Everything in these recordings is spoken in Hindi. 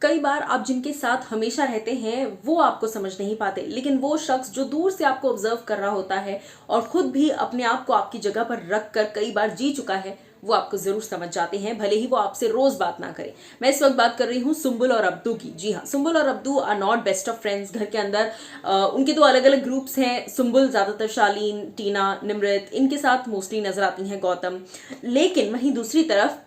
कई बार आप जिनके साथ हमेशा रहते हैं वो आपको समझ नहीं पाते, लेकिन वो शख्स जो दूर से आपको ऑब्जर्व कर रहा होता है और खुद भी अपने आप को आपकी जगह पर रख कर कई बार जी चुका है, वो आपको जरूर समझ जाते हैं, भले ही वो आपसे रोज बात ना करे। मैं इस वक्त बात कर रही हूँ सुम्बुल और अब्दू की। जी हाँ, सुम्बुल और Abdu are not best of friends. घर के अंदर उनके दो अलग अलग ग्रुप्स हैं। सुम्बुल ज्यादातर शालीन, टीना, निमृत इनके साथ मोस्टली नजर आती हैं, गौतम। लेकिन वहीं दूसरी तरफ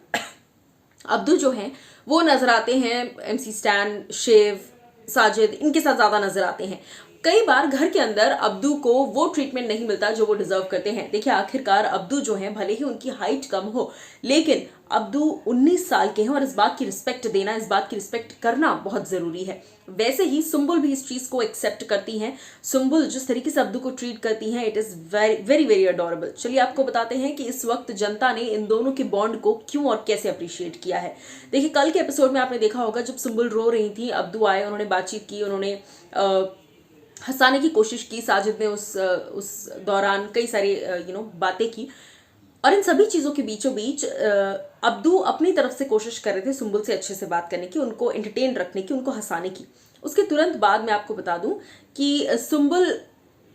अब्दू जो हैं वो नजर आते हैं MC स्टैन, शिव, साजिद, इनके साथ ज्यादा नजर आते हैं। कई बार घर के अंदर अब्दू को वो ट्रीटमेंट नहीं मिलता जो वो डिजर्व करते हैं। देखिए, आखिरकार अब्दू जो हैं, भले ही उनकी हाइट कम हो, लेकिन अब्दू 19 साल के हैं और इस बात की रिस्पेक्ट देना, इस बात की रिस्पेक्ट करना बहुत जरूरी है। वैसे ही सुम्बुल भी इस चीज को एक्सेप्ट करती हैं। सुम्बुल जिस तरीके से अब्दू को ट्रीट करती हैं, it is very very very adorable. चलिए आपको बताते हैं कि इस वक्त जनता ने इन दोनों के बॉन्ड को क्यों और कैसे अप्रिशिएट किया है। देखिए, कल के एपिसोड में आपने देखा होगा, जब सुम्बुल रो रही थी, अब्दू आए, उन्होंने बातचीत की, उन्होंने हंसाने की कोशिश की। साजिद ने उस दौरान कई सारी बातें की, और इन सभी चीजों के बीचों बीच अब्दू अपनी तरफ से कोशिश कर रहे थे सुम्बुल से अच्छे से बात करने की, उनको एंटरटेन रखने की, उनको हंसाने की। उसके तुरंत बाद मैं आपको बता दूं कि सुम्बुल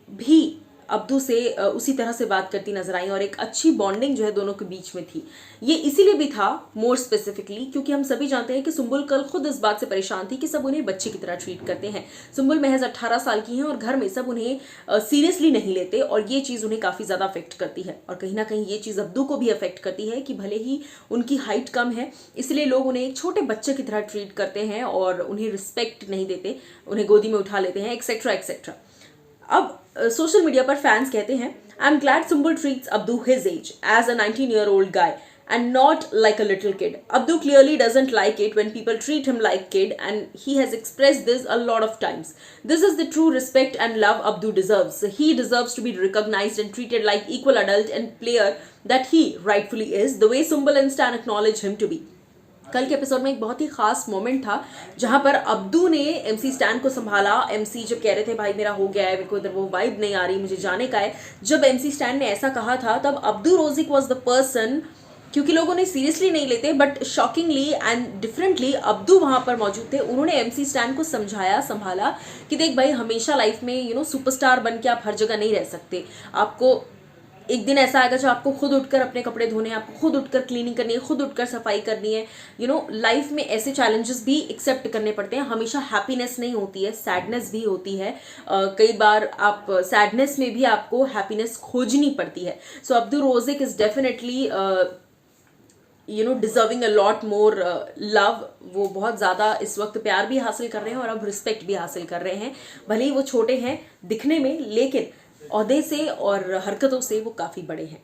भी अब्दू से उसी तरह से बात करती नजर आई, और एक अच्छी बॉन्डिंग जो है दोनों के बीच में थी। ये इसीलिए भी था मोर स्पेसिफिकली क्योंकि हम सभी जानते हैं कि सुम्बुल कल खुद इस बात से परेशान थी कि सब उन्हें बच्चे की तरह ट्रीट करते हैं। सुम्बुल महज 18 साल की हैं और घर में सब उन्हें सीरियसली नहीं लेते, और ये चीज उन्हें काफी ज्यादा अफेक्ट करती है। और कहीं ना कहीं ये चीज अब्दू को भी अफेक्ट करती है कि भले ही उनकी हाइट कम है, इसलिए लोग उन्हें एक छोटे बच्चे की तरह ट्रीट करते हैं और उन्हें रिस्पेक्ट नहीं देते, उन्हें गोदी में उठा लेते हैं, एक्सेट्रा एक्सेट्रा। अब सोशल मीडिया पर फैंस कहते हैं, I am glad Sumbul treats Abdu his age as a 19-year-old guy and not like a little kid. Abdu clearly doesn't like it when people treat him like kid, and he has expressed this a lot of times. This is the true respect and love Abdu deserves. He deserves to be recognized and treated like equal adult and player that he rightfully is, the way Sumbul and Stan acknowledge him to be. कल के एपिसोड में एक बहुत ही खास मोमेंट था जहां पर अब्दू ने MC स्टैन को संभाला। MC जब कह रहे थे भाई मेरा हो गया है, मेरे को इधर वो वाइब नहीं आ रही, मुझे जाने का है, जब MC स्टैन ने ऐसा कहा था तब Abdu Rozik was the person, क्योंकि लोग उन्हें सीरियसली नहीं लेते, but shockingly and differently Abdu वहां पर मौजूद थे। उन्होंने MC स्टैन को समझाया, संभाला कि देख भाई, हमेशा लाइफ में सुपरस्टार बन के आप हर जगह नहीं रह सकते। आपको एक दिन ऐसा आएगा जब आपको खुद उठकर अपने कपड़े धोने हैं, आपको खुद उठकर क्लीनिंग करनी है, खुद उठकर सफाई करनी है। लाइफ में ऐसे चैलेंजेस भी एक्सेप्ट करने पड़ते हैं। हमेशा हैप्पीनेस नहीं होती है, सैडनेस भी होती है। कई बार आप सैडनेस में भी आपको हैप्पीनेस खोजनी पड़ती है। So Abdu Rozik is definitely deserving a lot more love. वो बहुत ज़्यादा इस वक्त प्यार भी हासिल कर रहे हैं और अब रिस्पेक्ट भी हासिल कर रहे हैं। भले ही वो छोटे हैं दिखने में, लेकिन ओहदे से और हरकतों से वो काफ़ी बड़े हैं।